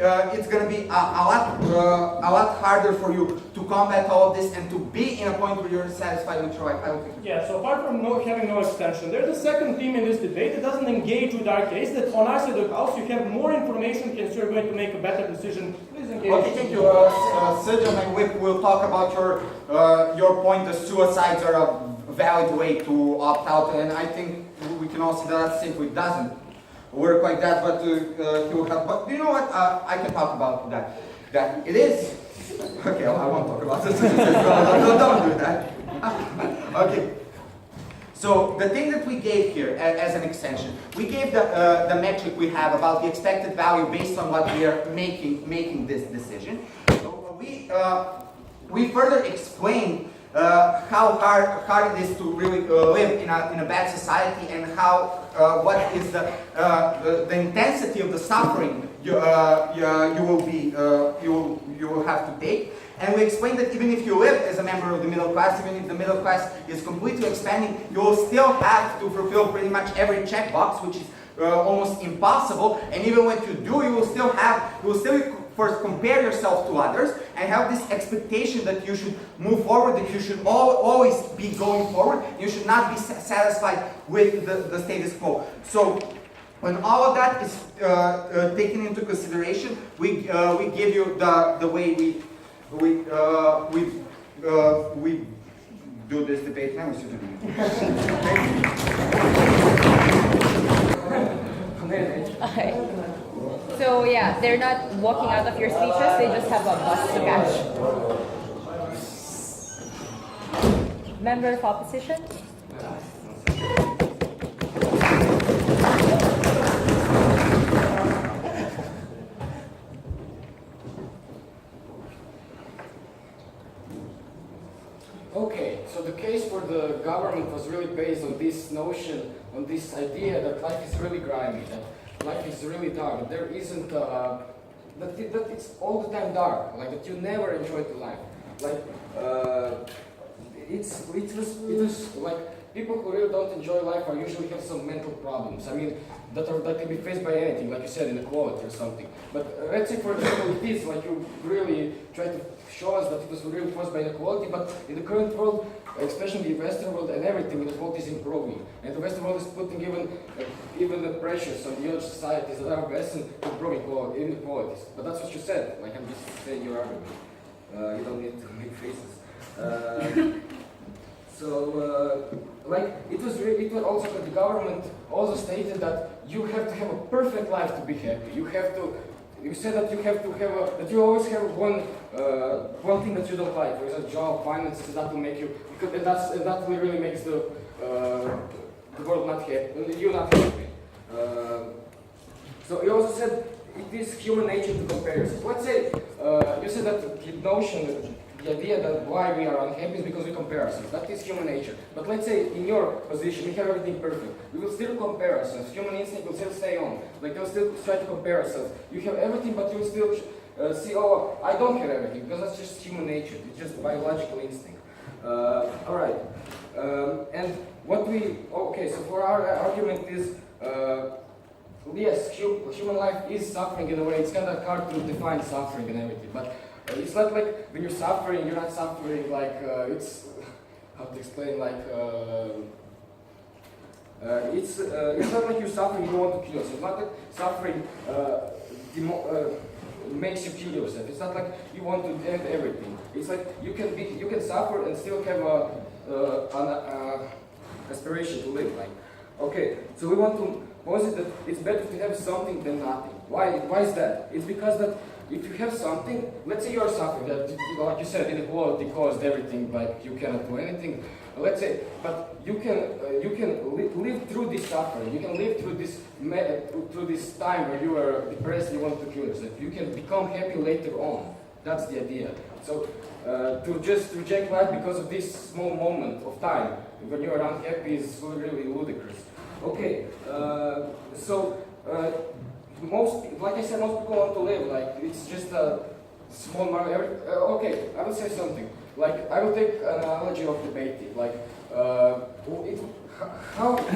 lot harder for you to combat all of this and to be in a point where you're satisfied with your life. I don't think. Yeah. So apart from having no extension, there's a second theme in this debate that doesn't engage with our case. That on our side of the house, you have more information, and so you're going to make a better decision. Please engage. Okay, thank you, Sergio and Whip will talk about your point that suicides are a valid way to opt out, and I think we can all see that simply doesn't work like that, but he will have. But you know what? I can talk about that. That it is. Okay, I won't talk about this. Don't do that. Okay. So the thing that we gave here as an extension, we gave the metric we have about the expected value based on what we are making this decision. So we further explained how hard it is to really live in a bad society, and how what is the intensity of the suffering you will have to take. And we explained that even if you live as a member of the middle class, even if the middle class is completely expanding, you will still have to fulfill pretty much every checkbox, which is almost impossible. And even when you do, you will still first compare yourself to others and have this expectation that you should move forward, that you should always be going forward. You should not be satisfied with the status quo. So when all of that is taken into consideration, we give you the way we do this debate now. Okay. So yeah, they're not walking out of your speeches, they just have a bus to catch. Member of opposition? Okay, so the case for the government was really based on this notion, on this idea that life is really grimy, that life is really dark, that there isn't, that it's all the time dark, like that you never enjoy the life. Like, it was like, people who really don't enjoy life are usually have some mental problems. I mean, that can be faced by anything, like you said, inequality or something. But let's say, for example, it is like you really try to show us that it was really caused by inequality, but in the current world, especially the Western world and everything, the world is improving. And the Western world is putting even the pressures on the other societies that are Western to improve inequalities. But that's what you said. Like, I'm just saying your argument. You don't need to make faces. Like, it was also that the government also stated that you have to have a perfect life to be happy. You said that you have to have that you always have one thing that you don't like, for example, job, finances, that will make you, and that really makes the world not happy, you not happy. So you also said it is human nature to compare yourself. Let's say you said that the notion, the idea that why we are unhappy is because we compare ourselves. That is human nature. But let's say in your position, we have everything perfect. We will still compare ourselves. Human instinct will still stay on. Like, you'll still try to compare ourselves. You have everything, but you'll still see, oh, I don't have everything, because that's just human nature. It's just biological instinct. All right. And what okay, so for our argument is, yes, human life is suffering in a way. It's kind of hard to define suffering and everything, but it's not like when you're suffering, you're not suffering like, it's, how to explain, like, it's not like you're suffering, you don't want to kill yourself. It's not like suffering makes you kill yourself. It's not like you want to end everything. It's like you can suffer and still have an aspiration to live. Like, okay, so we want to posit that it's better to have something than nothing. Why is that? It's because that if you have something, let's say you're suffering, that, like you said, inequality caused everything, like you cannot do anything. Let's say, but you can live through this suffering. You can live through this time where you are depressed, you want to kill yourself. You can become happy later on. That's the idea. So to just reject life because of this small moment of time when you are unhappy is really ludicrous. Okay, like I said, most people want to live like it's just a small amount. Okay, I will say something. Like, I will take an analogy of debating. Like, how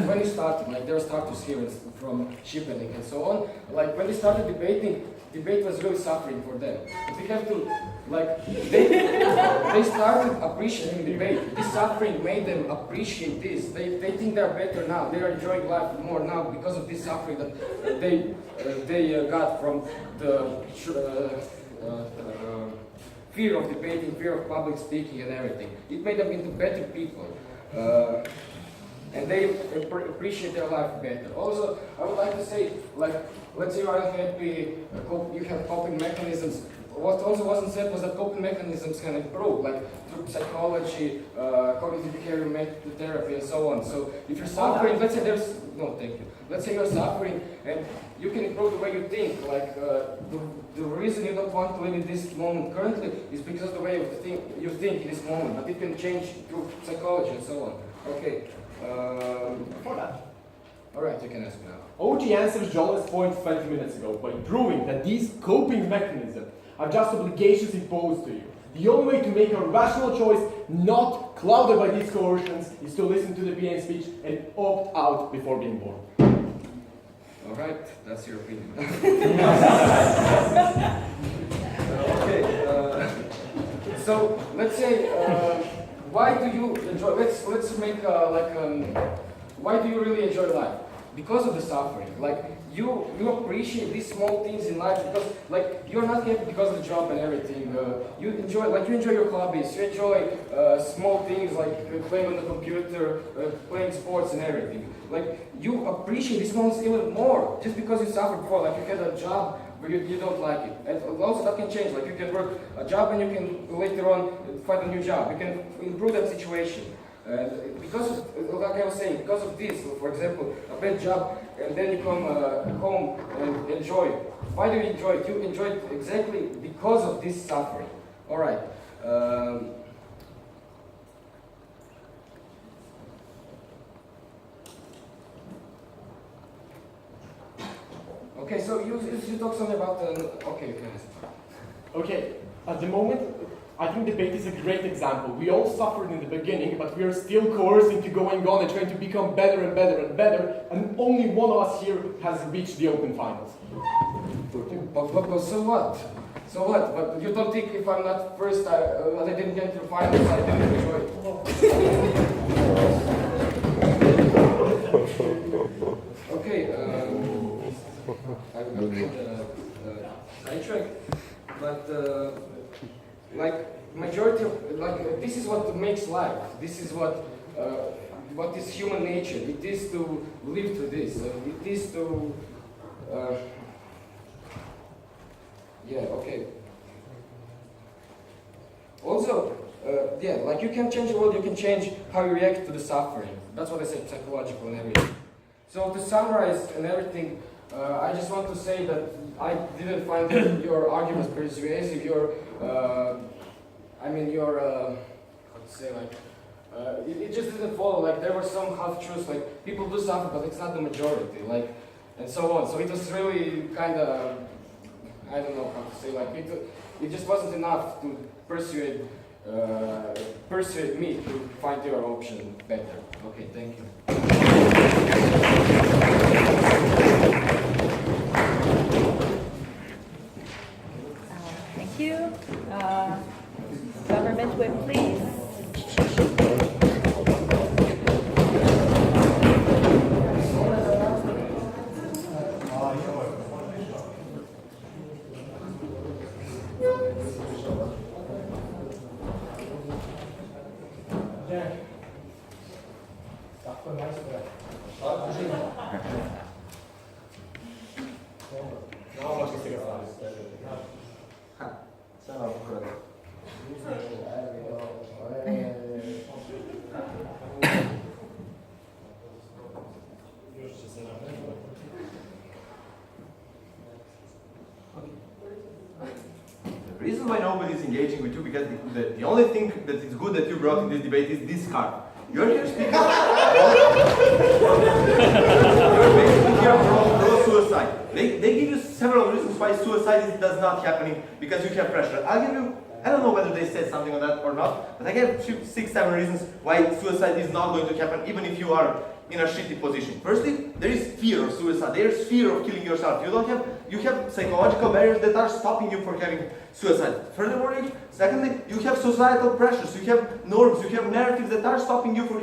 when you started, like there are starters here from shipping and so on. Like when they started debating, debate was really suffering for them. They have to, like, they started appreciating debate. This suffering made them appreciate this. They think they're better now. They are enjoying life more now because of this suffering that they got from the fear of debating, fear of public speaking and everything. It made them into better people. And they appreciate their life better. Also, I would like to say, like, let's say you are unhappy, you have coping mechanisms. What also wasn't said was that coping mechanisms can improve, like through psychology, cognitive behavior therapy, and so on. So if you're suffering, let's say let's say you're suffering, and you can improve the way you think. Like the reason you don't want to live in this moment currently is because of the way you think in this moment. But it can change through psychology and so on. Okay. For that. All right, you can ask me now. OG answers Djoleta's point 20 minutes ago by proving that these coping mechanisms are just obligations imposed to you. The only way to make a rational choice, not clouded by these coercions, is to listen to the PN speech and opt out before being born. All right, that's your opinion. Okay, so let's say, why do you enjoy? Let's make why do you really enjoy life? Because of the suffering. Like you appreciate these small things in life because like you're not happy because of the job and everything. You enjoy your hobbies. You enjoy small things like playing on the computer, playing sports and everything. Like you appreciate these moments even more just because you suffered before. Like you had a job but you don't like it. And also that can change. Like you can work a job and you can later on find a new job. You can improve that situation. And because of, like I was saying, because of this, for example, a bad job, and then you come home and enjoy it. Why do you enjoy it? You enjoy it exactly because of this suffering. All right. Okay, so you talk something about okay, you can ask. Okay, at the moment, I think debate is a great example. We all suffered in the beginning, but we are still coerced into going on and trying to become better and better and better, and only one of us here has reached the open finals. But so what? So what? But you don't think if I'm not first, I didn't get to the finals, I didn't enjoy it? Okay, I sidetrack, but like majority of this is what makes life. This is what is human nature. It is to live to this. It is to yeah. Okay. Also, yeah, like you can change the world. You can change how you react to the suffering. That's what I said, psychological and everything. So to summarize and everything, I just want to say that I didn't find your arguments persuasive. I mean, your, how to say, like, it just didn't follow. Like, there were some half-truths, like, people do suffer, but it's not the majority, like, and so on. So it was really kind of, I don't know how to say, like, it just wasn't enough to persuade me to find your option better. Okay, thank you. Thank you. Government whip, please. The reason why nobody is engaging with you because the only thing that is good that you brought in this debate is this card. You're here speaking. You're basically here pro suicide. They give you several reasons why suicide does not happening because you have pressure. I'll give you. I don't know whether they said something on that or not, but I gave 6, 7 reasons why suicide is not going to happen even if you are in a shitty position. Firstly, there is fear of suicide. There is fear of killing yourself. You have psychological barriers that are stopping you from having suicide. Furthermore, secondly, you have societal pressures. You have norms. You have narratives that are stopping you for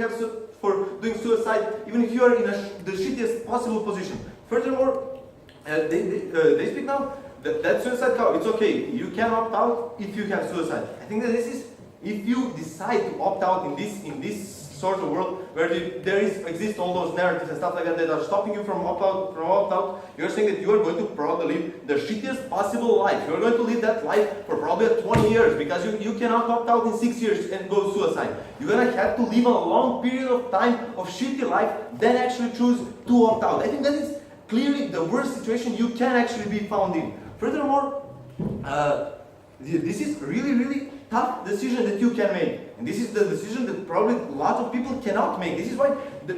doing suicide, even if you are in the shittiest possible position. Furthermore, they speak now that suicide card. It's okay. You can opt out if you have suicide. I think that this is if you decide to opt out in this sort of world where exist all those narratives and stuff like that are stopping you from opt out, you're saying that you are going to probably live the shittiest possible life. You're going to live that life for probably 20 years because you cannot opt out in 6 years and go suicide. You're going to have to live a long period of time of shitty life, then actually choose to opt out. I think that is clearly the worst situation you can actually be found in. Furthermore, this is really, really tough decision that you can make. And this is the decision that probably a lot of people cannot make. This is why the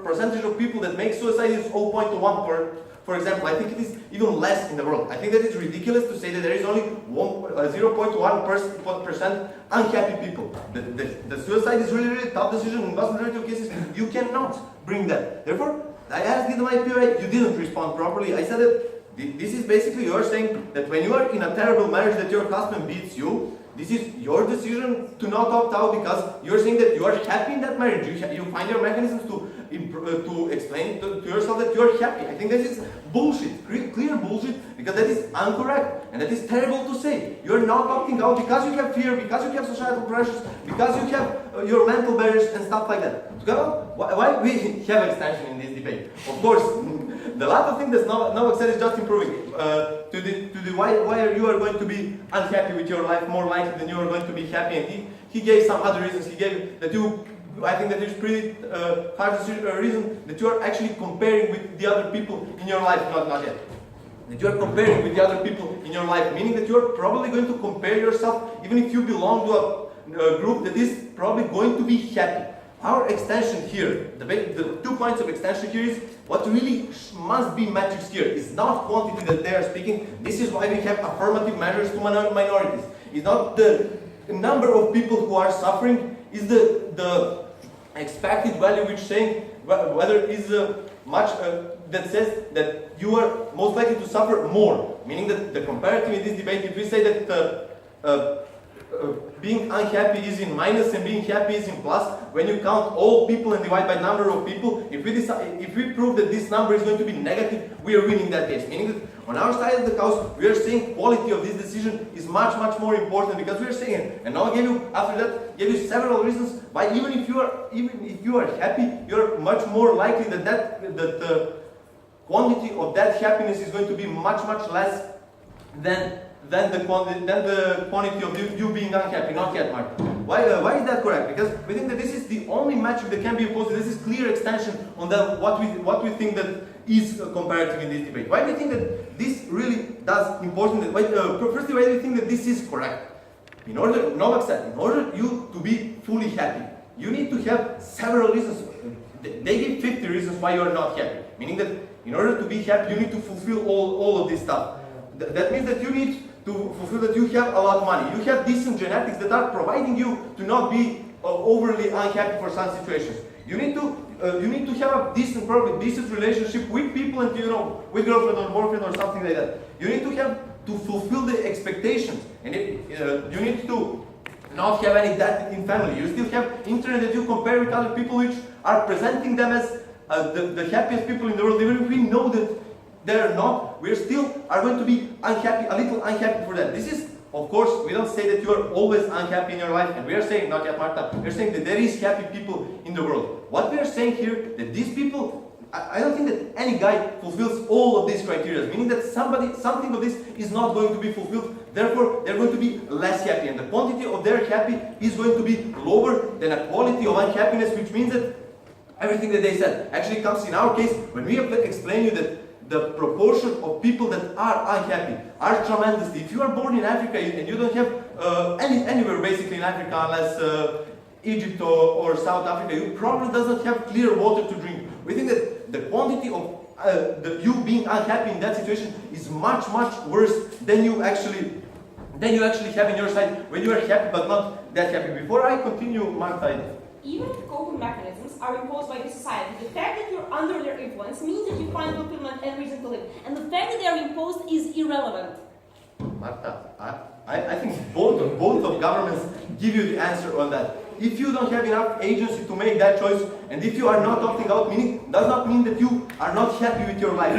percentage of people that make suicide is 0.1 for example. I think it is even less in the world. I think that it's ridiculous to say that there is only 0.1% unhappy people. The suicide is really, really tough decision. In vast majority of cases, you cannot bring that. Therefore, I asked in my PRA, you didn't respond properly. I said that this is basically you're saying that when you are in a terrible marriage that your husband beats you, this is your decision to not opt out because you're saying that you are happy in that marriage. You find your mechanisms to explain to yourself that you're happy. I think this is bullshit, clear bullshit, because that is incorrect and that is terrible to say. You're not opting out because you have fear, because you have societal pressures, because you have your mental barriers and stuff like that. Why we have extension in this debate? Of course, the lot of things that Novak said is just improving. Why you are going to be unhappy with your life more likely than you are going to be happy, and he gave some other reasons. He gave that I think that it's pretty hard to see a reason that you are actually comparing with the other people in your life, not yet. That you are comparing with the other people in your life, meaning that you are probably going to compare yourself, even if you belong to a group that is probably going to be happy. Our extension here, the 2 points of extension here is what really must be metrics here is not quantity that they are speaking. This is why we have affirmative measures to minorities. is not the number of people who are suffering, is the expected value which saying whether is much that says that you are most likely to suffer more. Meaning that the comparative in this debate, if we say that being unhappy is in minus and being happy is in plus, when you count all people and divide by number of people, if we prove that this number is going to be negative, we are winning that case. Meaning that on our side of the house, we are saying quality of this decision is much, much more important, because we are saying, and now I gave you several reasons why even if you are happy, you are much more likely that the quantity of that happiness is going to be much, much less than the quantity of you being unhappy. Not yet, Martin. Why is that correct? Because we think that this is the only metric that can be opposed. This is clear extension on what we think that is comparative in this debate. Why do we think that this really does important? Firstly, why do we think that this is correct? In order you to be fully happy, you need to have several reasons. They give 50 reasons why you are not happy. Meaning that in order to be happy, you need to fulfill all of this stuff. That means that you need to fulfill that you have a lot of money. You have decent genetics that are providing you to not be overly unhappy for some situations. You need to have a decent relationship with people, and with girlfriend or boyfriend or something like that. You need to fulfill the expectations, and you need to not have any debt in family. You still have internet that you compare with other people which are presenting them as the happiest people in the world. Even if we know that they're not, we still are going to be unhappy, a little unhappy for that. This is, of course, we don't say that you are always unhappy in your life, and we are saying, not yet Marta, we're saying that there is happy people in the world. What we are saying here, that these people, I don't think that any guy fulfills all of these criteria, meaning that something of this is not going to be fulfilled, therefore they're going to be less happy, and the quantity of their happy is going to be lower than a quality of unhappiness, which means that everything that they said actually comes in our case when we explain you that the proportion of people that are unhappy are tremendously. If you are born in Africa and you don't have anywhere basically in Africa unless Egypt or South Africa, you probably doesn't have clear water to drink. We think that the quantity of you being unhappy in that situation is much, much worse than you actually have in your side when you are happy but not that happy. Before I continue, Marta. Even if coping mechanisms are imposed by the society, the fact that you're under their influence means that you find fulfillment and reason to live. And the fact that they are imposed is irrelevant. Marta, I think both of governments give you the answer on that. If you don't have enough agency to make that choice, and if you are not opting out, does not mean that you are not happy with your life.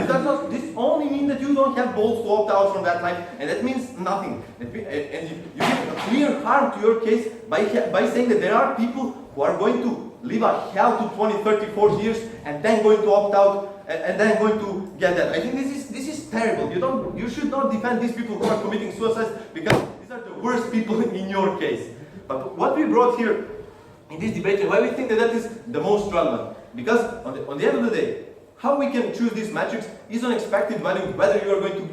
This only means that you don't have balls to opt out from that life, and that means nothing. And you give a clear harm to your case by saying that there are people who are going to live a hell to 20, 30, 40 years, and then going to opt out, and then going to get that. I think this is terrible. You should not defend these people who are committing suicide, because these are the worst people in your case. But what we brought here in this debate, and why we think that is the most relevant, because on the end of the day, how we can choose these metrics is on expected value, whether you are going to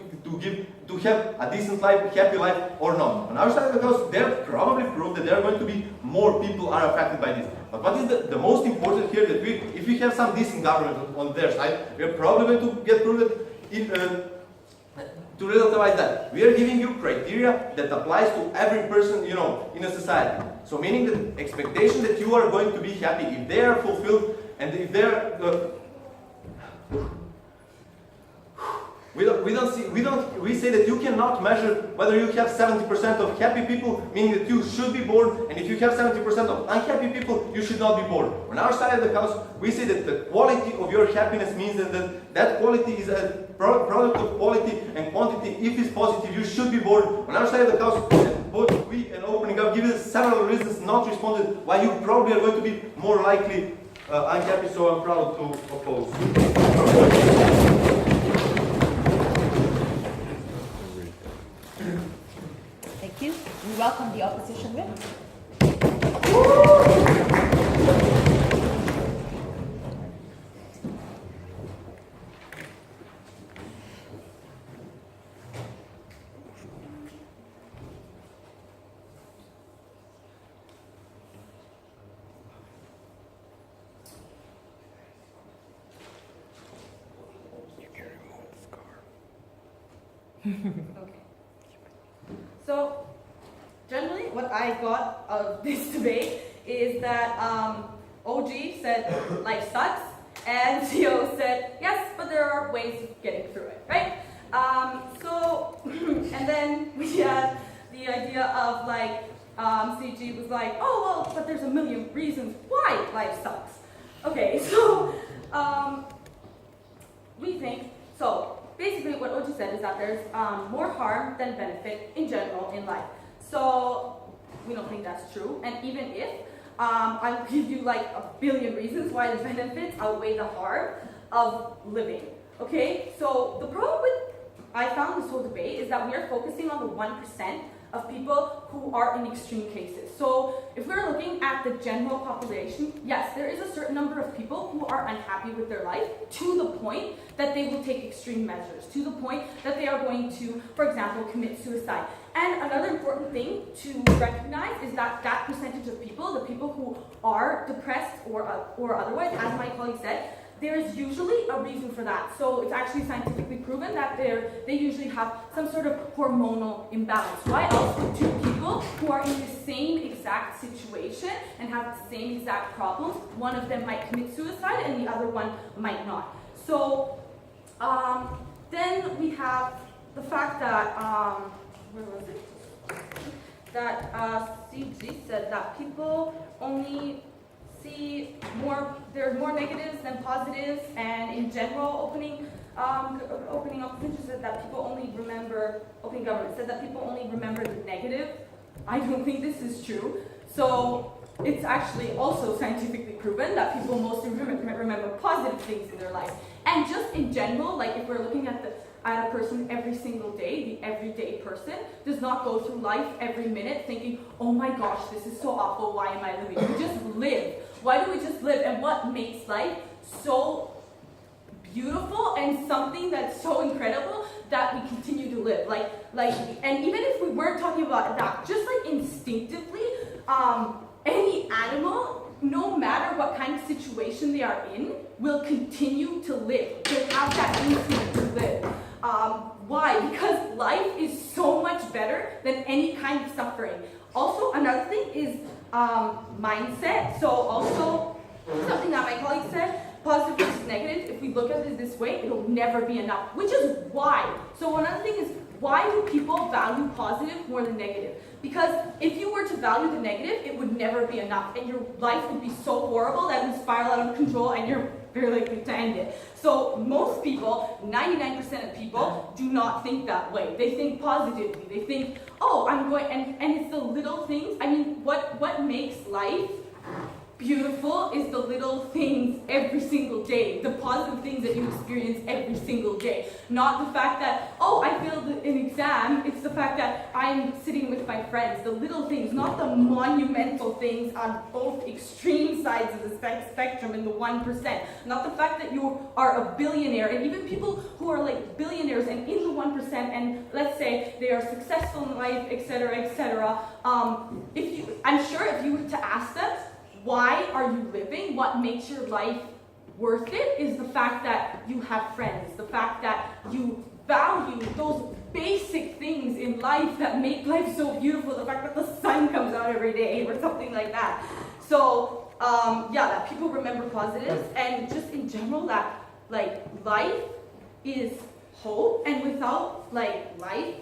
have a decent life, happy life or not. On our side of the house, they probably prove that there are going to be more people are affected by this. But what is the most important here, that if we have some decent government on their side, we are probably going to get proved that to relativize that, we are giving you criteria that applies to every person, in a society. So meaning the expectation that you are going to be happy, if they are fulfilled, and if they are, we say that you cannot measure whether you have 70% of happy people, meaning that you should be born, and if you have 70% of unhappy people, you should not be born. On our side of the house, we say that the quality of your happiness means that quality is a product of quality and quantity. If it's positive, you should be born. On our side of the house, both we and opening up give us several reasons not responded why you probably are going to be more likely unhappy, so I'm proud to oppose. Thank you. We welcome the opposition whip. Okay. So, what I got of this debate is that OG said life sucks, and CO said yes, but there are ways of getting through it, right? And then we had the idea of like, CG was like, oh, well, but there's a million reasons why life sucks. Okay, so we think, so basically what OG said is that there's more harm than benefit in general in life. So we don't think that's true, and even if, I'll give you like a billion reasons why the benefits outweigh the harm of living. Okay, so the problem with, I found this whole debate is that we are focusing on the 1% of people who are in extreme cases. So if we're looking at the general population, yes, there is a certain number of people who are unhappy with their life to the point that they will take extreme measures, to the point that they are going to, for example, commit suicide. And another important thing to recognize is that that percentage of people, the people who are depressed or otherwise, as my colleague said, there's usually a reason for that. So it's actually scientifically proven that they usually have some sort of hormonal imbalance. Why else would two people who are in the same exact situation and have the same exact problems, one of them might commit suicide and the other one might not? So then we have the fact that, where was it? That CG said that people only see more, there are more negatives than positives, and in general, opening opposition said that people only remember, opening government said that people only remember the negative. I don't think this is true. So it's actually also scientifically proven that people mostly remember positive things in their life. And just in general, like if we're looking at a person every single day, the everyday person does not go through life every minute thinking, oh my gosh, this is so awful, why am I living? We just live. Why do we just live? And what makes life so beautiful and something that's so incredible that we continue to live? And even if we weren't talking about that, just like instinctively, any animal, no matter what kind of situation they are in, will continue to live. They have that instinct to live. Why? Because life is so much better than any kind of suffering. Also, another thing is mindset. So also, something that my colleague said, positive versus negative, if we look at it this way, it'll never be enough, which is why. So another thing is, why do people value positive more than negative? Because if you were to value the negative, it would never be enough, and your life would be so horrible that it would spiral out of control, and you're very likely to end it. So most people, 99% of people, do not think that way. They think positively. They think, oh, I'm going, and it's the little things. I mean, what makes life beautiful is the little things every single day, the positive things that you experience every single day. Not the fact that, oh, I failed an exam, it's the fact that I'm sitting with my friends, the little things, not the monumental things on both extreme sides of the spectrum in the 1%. Not the fact that you are a billionaire, and even people who are like billionaires and in the 1%, and let's say they are successful in life, etc., etc. I'm sure if you were to ask them, why are you living? What makes your life worth it is the fact that you have friends, the fact that you value those basic things in life that make life so beautiful, the fact that the sun comes out every day or something like that. So, that people remember positives, and just in general that like life is hope, and without like life,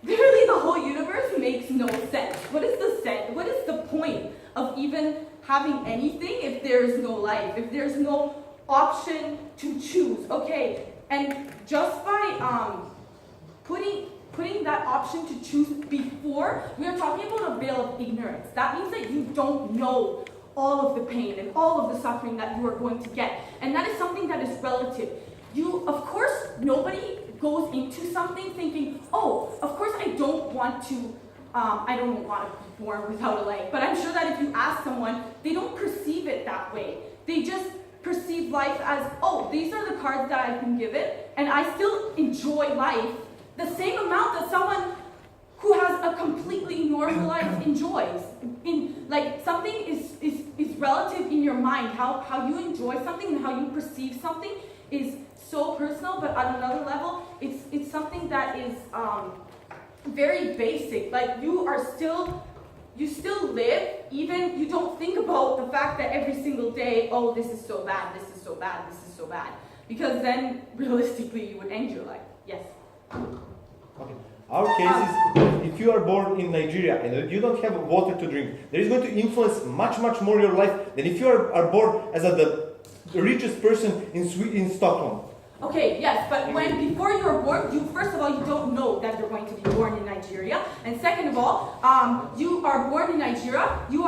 literally the whole universe makes no sense. What is the sense? What is the point of even having anything if there's no life, if there's no option to choose? Okay, and just by putting that option to choose before, we are talking about a veil of ignorance. That means that you don't know all of the pain and all of the suffering that you are going to get. And that is something that is relative. Of course, nobody goes into something thinking, oh, of course I don't want to be born without a leg. But I'm sure that if you ask someone, they don't perceive it that way. They just perceive life as, oh, these are the cards that I've been given, and I still enjoy life the same amount that someone who has a completely normal life enjoys. Something is relative in your mind. How you enjoy something and how you perceive something is so personal, but on another level, it's something that is very basic. Like you still live, even you don't think about the fact that every single day, oh, this is so bad, this is so bad, this is so bad. Because then, realistically, you would end your life. Yes? Okay. Our case is, if you are born in Nigeria and you don't have water to drink, there is going to influence much more your life than if you are born as the richest person in Stockholm. Okay, yes, but before you're born, first of all, you don't know that you're going to be born in Nigeria. And second of all, you are born in Nigeria, you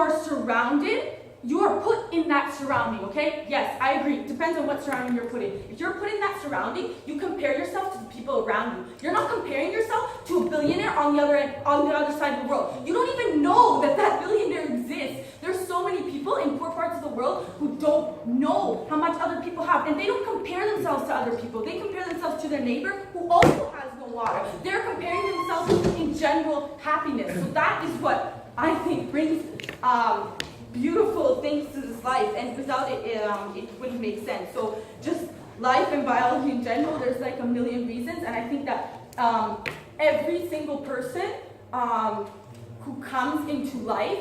are put in that surrounding, okay? Yes, I agree. It depends on what surrounding you're put in. If you're put in that surrounding, you compare yourself to the people around you. You're not comparing yourself to a billionaire on the other side of the world. You don't even know that billionaire exists. There's so many people in poor parts of the world who don't know how much other people have. And they don't compare themselves to other people. They compare themselves to their neighbor who also has no water. They're comparing themselves in general happiness. So that is what I think brings beautiful things to this life, and without it, it wouldn't make sense. So just life and biology in general, there's like a million reasons, and I think that every single person who comes into life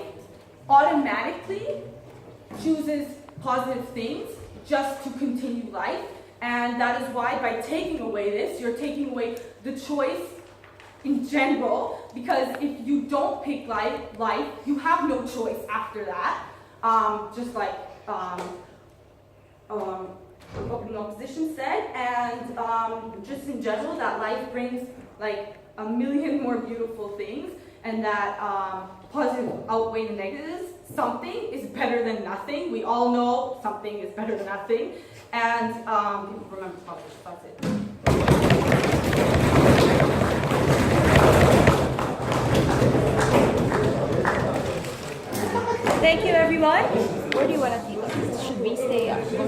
automatically chooses positive things just to continue life, and that is why by taking away this, you're taking away the choice in general, because if you don't pick life, you have no choice after that. Just like opening opposition said, and just in general, that life brings like a million more beautiful things, and that positive outweigh the negatives. Something is better than nothing. We all know something is better than nothing, and people remember positive. That's it. Thank you, everyone. Where do you want to take us? Should we stay